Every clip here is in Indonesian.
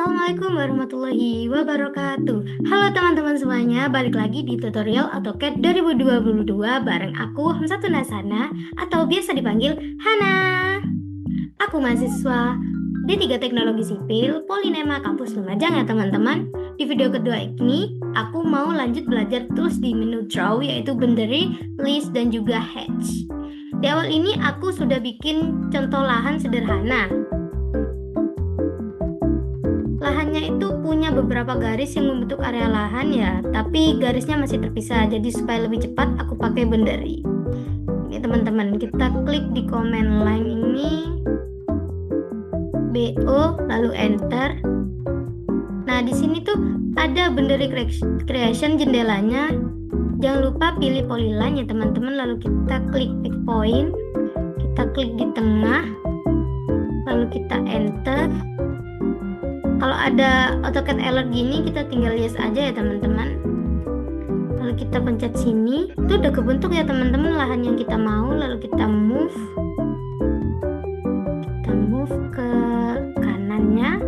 Assalamualaikum warahmatullahi wabarakatuh. Halo teman-teman semuanya, balik lagi di tutorial AutoCAD 2022 bareng aku Hamsatun Hasana atau biasa dipanggil Hana. Aku mahasiswa D3 Teknologi Sipil Polinema Kampus Lumajang ya teman-teman. Di video kedua ini aku mau lanjut belajar tools di menu Draw, yaitu Boundary, List, dan juga Hatch. Di awal ini aku sudah bikin contoh lahan sederhana. Lahannya itu punya beberapa garis yang membentuk area lahan ya, tapi garisnya masih terpisah. Jadi supaya lebih cepat aku pakai boundary. Oke teman-teman, kita klik di command line ini, BO, lalu enter. Nah di sini tuh ada boundary creation jendelanya. Jangan lupa pilih polyline ya teman-teman. Lalu kita klik pick point, kita klik di tengah, lalu kita enter. Kalau ada AutoCAD alert gini, kita tinggal yes aja ya teman-teman. Lalu kita pencet sini, itu udah kebentuk ya teman-teman lahan yang kita mau. Lalu kita move ke kanannya,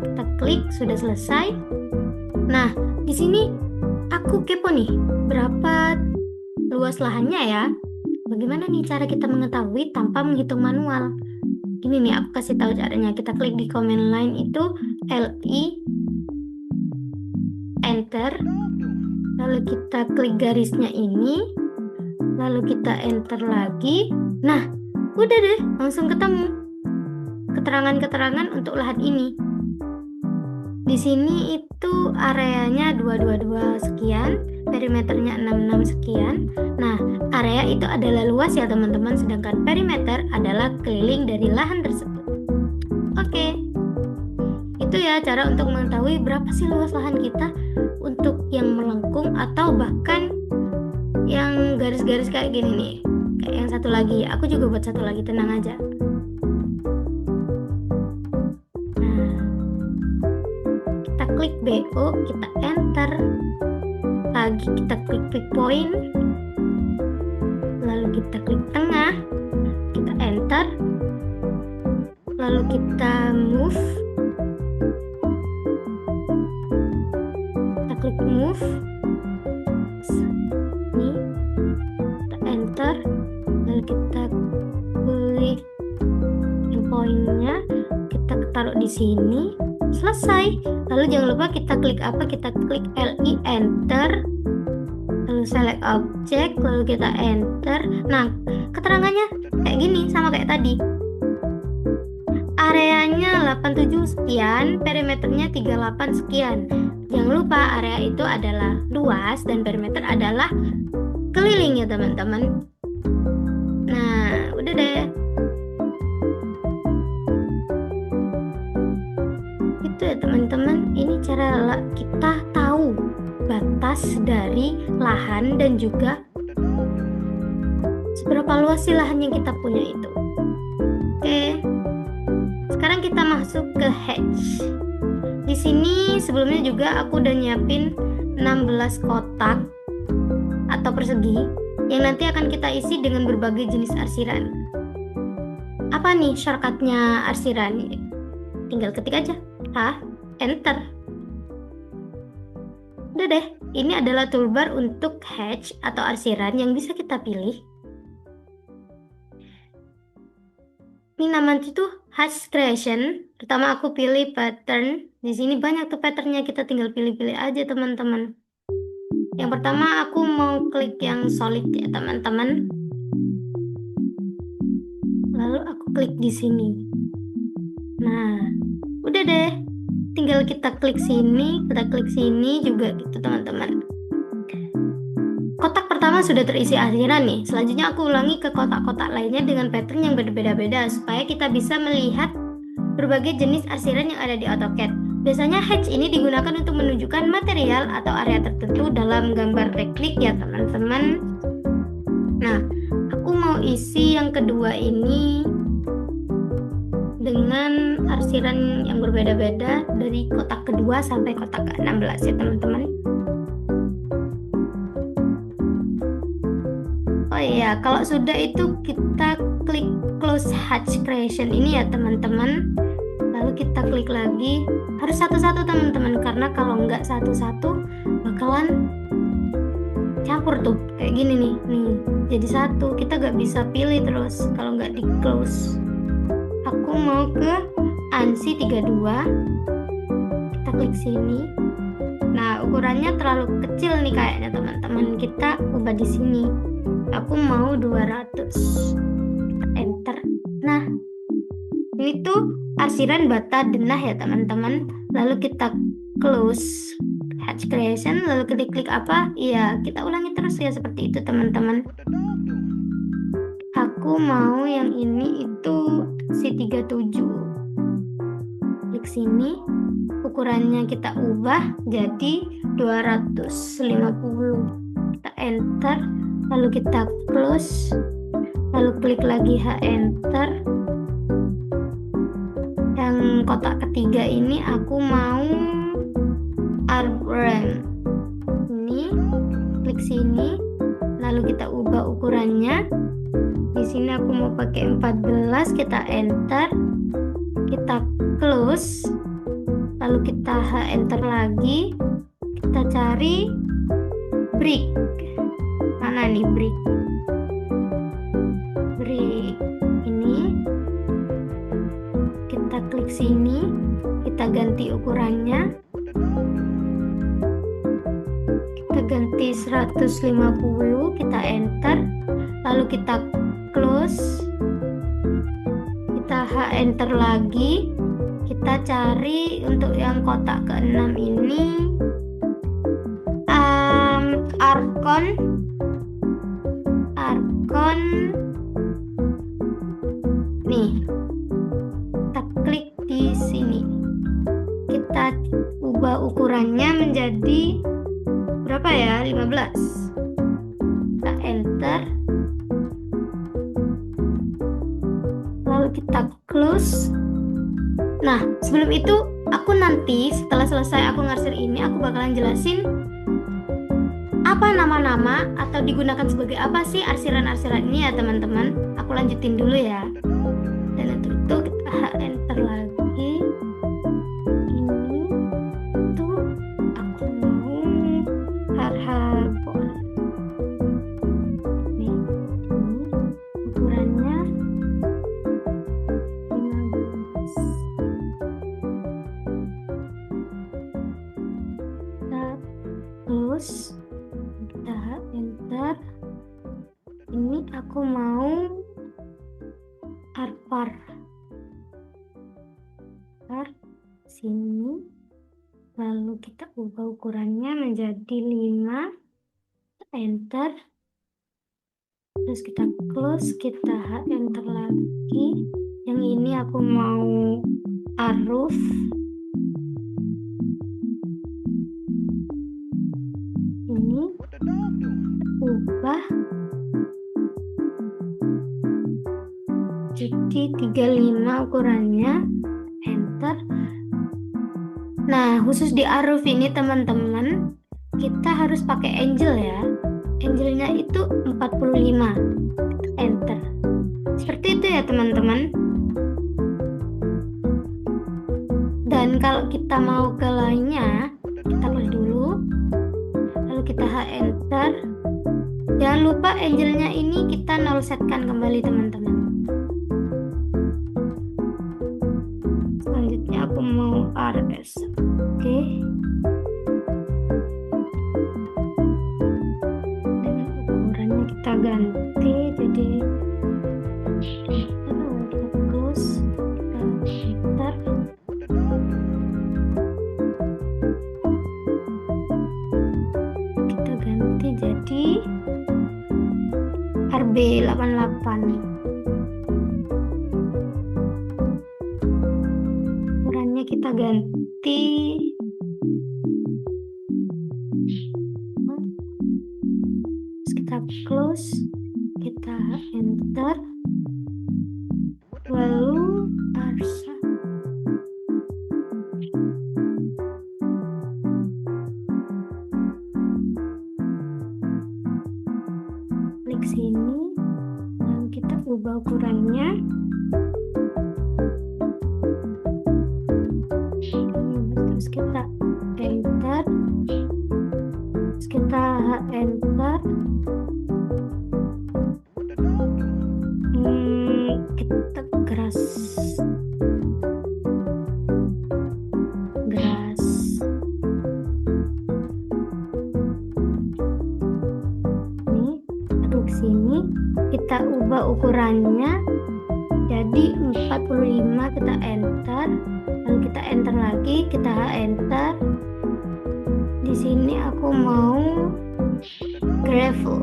kita klik, sudah selesai. Nah di sini aku kepo nih, berapa luas lahannya ya? Bagaimana nih cara kita mengetahui tanpa menghitung manual? Ini nih aku kasih tahu caranya. Kita klik di command line itu LI, enter, lalu kita klik garisnya ini, lalu kita enter lagi. Nah udah deh, langsung ketemu keterangan-keterangan untuk lahan ini. Di sini itu areanya 222 sekian, perimeternya 66 sekian. Nah, area itu adalah luas ya teman-teman, sedangkan perimeter adalah keliling dari lahan tersebut. Oke. Itu ya cara untuk mengetahui berapa sih luas lahan kita untuk yang melengkung atau bahkan yang garis-garis kayak gini nih. Kayak yang satu lagi, aku juga buat satu lagi, tenang aja. Klik BO, kita enter lagi, kita klik pick point, lalu kita klik tengah, kita enter, lalu kita move, kita klik move ini, kita enter, lalu kita klik pointnya, kita taruh di sini, selesai. Lalu jangan lupa kita klik apa? Kita klik LI, enter, lalu select object, lalu kita enter. Nah keterangannya kayak gini, sama kayak tadi. Areanya 87 sekian, perimeternya 38 sekian. Jangan lupa area itu adalah luas dan perimeter adalah keliling ya teman-teman. Nah udah deh, itu ya teman-teman. Ini cara kita tahu batas dari lahan dan juga seberapa luas sih lahan yang kita punya itu. Oke, sekarang kita masuk ke hatch. Di sini sebelumnya juga aku udah nyiapin 16 kotak atau persegi yang nanti akan kita isi dengan berbagai jenis arsiran. Apa nih shortcutnya arsiran? Tinggal ketik aja, enter. Udah deh, ini adalah toolbar untuk hatch atau arsiran yang bisa kita pilih. Ini namanya itu hatch creation. Pertama aku pilih pattern. Di sini banyak tuh patternnya, kita tinggal pilih-pilih aja teman-teman. Yang pertama aku mau klik yang solid ya teman-teman. Lalu aku klik di sini. Nah, udah deh. Tinggal kita klik sini, kita klik sini juga gitu teman-teman. Kotak pertama sudah terisi arsiran nih. Selanjutnya aku ulangi ke kotak-kotak lainnya dengan pattern yang berbeda-beda supaya kita bisa melihat berbagai jenis arsiran yang ada di AutoCAD. Biasanya hatch ini digunakan untuk menunjukkan material atau area tertentu dalam gambar teknik ya teman-teman. Nah, aku mau isi yang kedua ini dengan arsiran yang berbeda-beda dari kotak kedua sampai kotak ke-16 ya teman-teman. Oh iya, kalau sudah itu kita klik close hatch creation ini ya teman-teman. Lalu kita klik lagi, harus harus satu-satu teman-teman, karena kalau nggak satu-satu bakalan campur tuh kayak gini nih jadi satu. Kita nggak bisa pilih terus kalau nggak di close. Aku mau ke ANSI 32, kita klik sini. Nah, ukurannya terlalu kecil nih kayaknya teman-teman, kita ubah di sini. Aku mau 200, enter. Nah, ini tuh arsiran bata denah ya teman-teman. Lalu kita close hatch creation, lalu klik apa? Iya, kita ulangi terus ya seperti itu teman-teman. Aku mau yang ini itu si 37. Klik sini, ukurannya kita ubah jadi 250. Kita enter, lalu kita close, lalu klik lagi enter. Yang kotak ketiga ini aku mau artbrand. Ini klik sini, lalu kita ubah ukurannya. Di sini aku mau pakai 14, kita enter, kita close, lalu kita enter lagi. Kita cari brick. Mana nih brick? Brick ini. Kita klik sini, kita ganti ukurannya. Kita ganti 150, kita enter, lalu kita close, kita enter lagi. Kita cari untuk yang kotak ke-6 ini Arkon nih. Kita klik di sini, kita ubah ukurannya menjadi berapa ya, 15. Kita enter, lalu kita close. Nah, sebelum itu aku nanti setelah selesai aku ngarsir ini, aku bakalan jelasin apa nama-nama atau digunakan sebagai apa sih arsiran-arsiran ini ya teman-teman. Aku lanjutin dulu ya. Dan untuk itu kita enter lagi. Ini tuh aku mau harhabon. Ini ukurannya 15. Kita close, kita enter. Ini aku mau arpar sini, lalu kita ubah ukurannya menjadi 5, enter, terus kita close, kita enter lagi. Yang ini aku mau aruf. Ini ubah jadi 35 ukurannya, enter. Nah, khusus di aruf ini teman-teman, kita harus pakai angel ya. Angelnya itu 45, enter. Seperti itu ya teman-teman. Dan kalau kita mau ke lainnya, kita klik dulu, lalu kita enter. Jangan lupa angelnya ini kita nol setkan kembali teman-teman. Selanjutnya aku mau RS. Oke. Dengan ukurannya kita ganti jadi kita close, kita enter. Kita ganti jadi RB88. Ukurannya kita ganti terus kita close, kita enter, lalu arsa. Klik sini, lalu kita ubah ukurannya. Ini terus kita enter, terus kita enter, kita grass, ini klik sini, kita ubah ukurannya jadi 45, kita enter, lalu kita enter lagi, kita enter. Di sini aku mau gravel,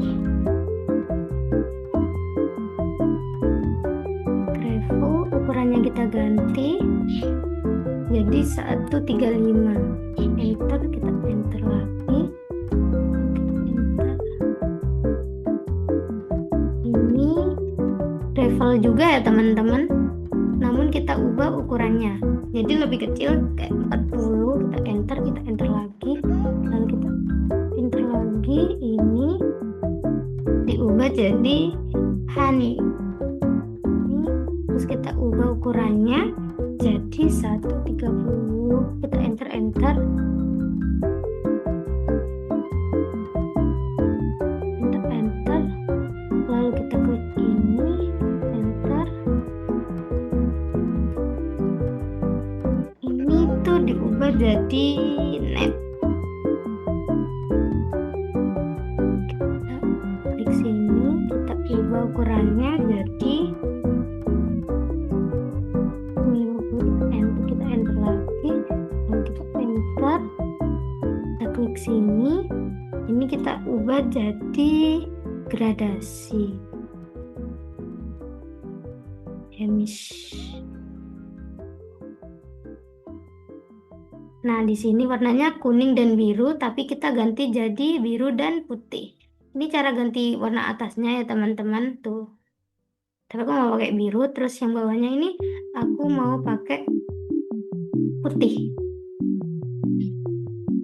ukurannya kita ganti jadi 135, enter, kita enter lagi, kita enter. Ini gravel juga ya teman-teman, namun kita ubah ukurannya jadi lebih kecil kayak 40, kita enter lagi, lalu kita enter lagi, ini diubah jadi honey. Terus kita ubah ukurannya jadi 130, kita enter, lalu kita klik ini, enter. Ini tuh diubah jadi net. Kita klik sini, kita ubah ukurannya jadi 50, kita enter lagi, lalu kita enter, kita klik sini, ini kita ubah jadi gradasi hemish. Nah, di sini warnanya kuning dan biru, tapi kita ganti jadi biru dan putih. Ini cara ganti warna atasnya ya teman-teman, tuh. Tapi aku mau pakai biru, terus yang bawahnya ini aku mau pakai putih.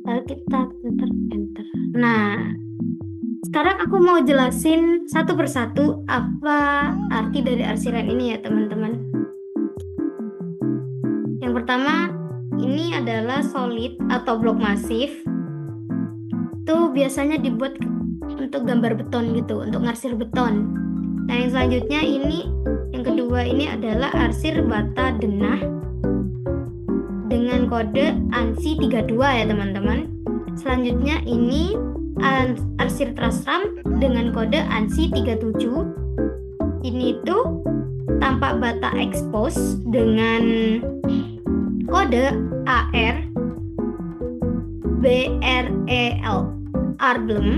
Lalu kita enter. Nah, sekarang aku mau jelasin satu persatu apa arti dari arsiran ini ya teman-teman. Yang pertama, ini adalah solid atau blok masif. Itu biasanya dibuat untuk gambar beton gitu, untuk ngarsir beton. Nah, yang selanjutnya ini, yang kedua ini adalah arsir bata denah dengan kode ANSI 32 ya teman-teman. Selanjutnya ini arsir trasram dengan kode ANSI 37. Ini tuh tampak bata expose dengan kode AR BREL Arblem.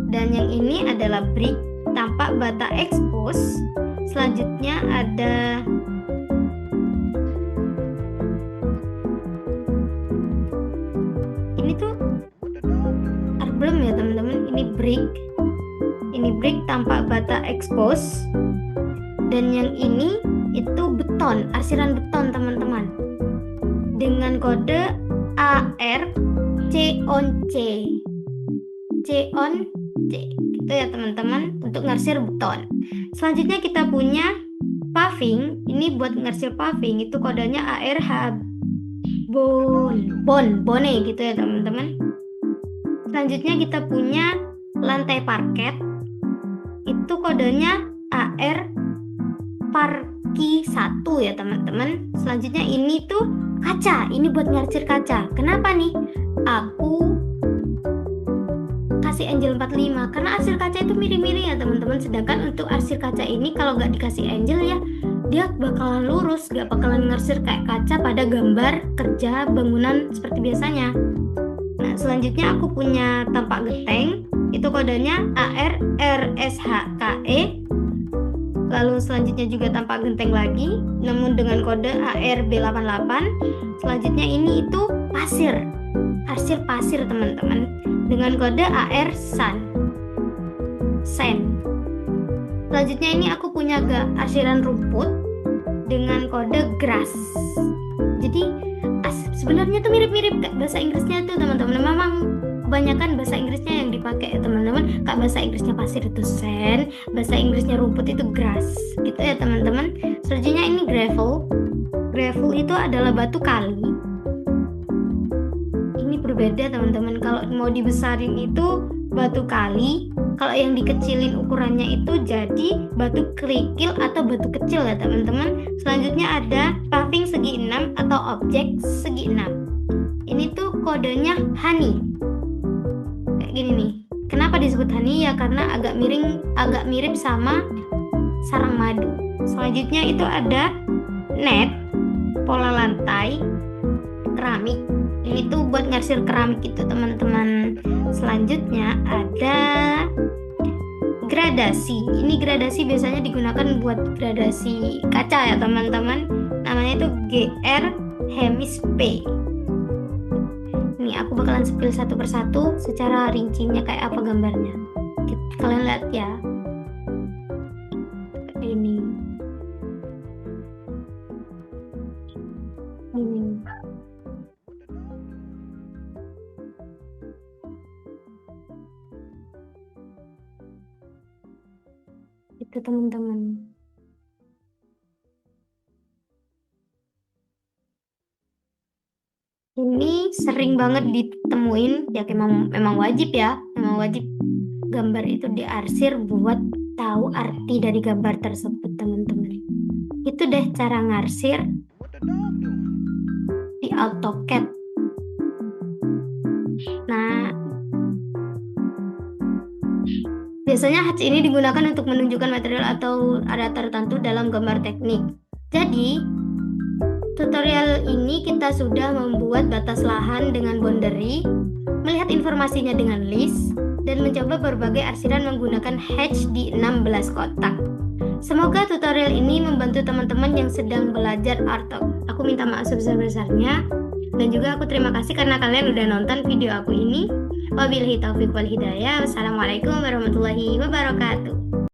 Dan yang ini adalah brick tampak bata expose. Selanjutnya ada ini tuh Arblem ya teman-teman. Ini brick tampak bata expose. Dan yang ini itu beton, arsiran beton teman-teman, dengan kode AR C on C gitu ya teman-teman, untuk ngarsir beton. Selanjutnya kita punya paving. Ini buat ngarsir paving, itu kodenya ARH bone gitu ya teman-teman. Selanjutnya kita punya lantai parket, itu kodenya AR Parki 1 ya teman-teman. Selanjutnya ini tuh kaca, ini buat ngarsir kaca. Kenapa nih aku kasih angel 45? Karena arsir kaca itu mirip-mirip ya teman-teman. Sedangkan untuk arsir kaca ini kalau nggak dikasih angel ya, dia bakalan lurus, nggak bakalan ngarsir kayak kaca pada gambar kerja bangunan seperti biasanya. Nah, selanjutnya aku punya tampak genteng, itu kodenya AR RSHKE. Lalu selanjutnya juga tampak genteng lagi, namun dengan kode ARB88. Selanjutnya ini itu pasir, arsir pasir teman-teman, dengan kode AR sand. Selanjutnya ini aku punya arsiran rumput dengan kode grass. Jadi sebenarnya tuh mirip-mirip kayak bahasa Inggrisnya tuh teman-teman. Memang kebanyakan bahasa Inggrisnya yang dipakai ya teman-teman. Kayak bahasa Inggrisnya pasir itu sand, bahasa Inggrisnya rumput itu grass gitu ya teman-teman. Selanjutnya ini gravel. Gravel itu adalah batu kali. berbeda teman-teman. Kalau mau dibesarin itu batu kali, kalau yang dikecilin ukurannya itu jadi batu kerikil atau batu kecil ya teman-teman. Selanjutnya ada paving segi 6 atau objek segi 6. Ini tuh kodenya honey. Kayak gini nih. Kenapa disebut honey ya? Karena agak mirip sama sarang madu. Selanjutnya itu ada net, pola lantai, keramik. Ini tuh buat ngarsir keramik itu teman-teman. Selanjutnya ada gradasi. Ini gradasi biasanya digunakan buat gradasi kaca ya teman-teman. Namanya itu GR Hemis P. Nih aku bakalan spill satu persatu secara rincinya kayak apa gambarnya. Kalian lihat ya. Ini. Itu teman-teman. Ini sering banget ditemuin ya, memang wajib ya, memang wajib gambar itu diarsir buat tahu arti dari gambar tersebut teman-teman. Itu deh cara ngarsir di AutoCAD. Nah, biasanya hatch ini digunakan untuk menunjukkan material atau area tertentu dalam gambar teknik. Jadi, tutorial ini kita sudah membuat batas lahan dengan boundary, melihat informasinya dengan list, dan mencoba berbagai arsiran menggunakan hatch di 16 kotak. Semoga tutorial ini membantu teman-teman yang sedang belajar AutoCAD. Aku minta maaf sebesar-besarnya, dan juga aku terima kasih karena kalian udah nonton video aku ini. Wabillahi taufiq wal hidayah. Wassalamualaikum warahmatullahi wabarakatuh.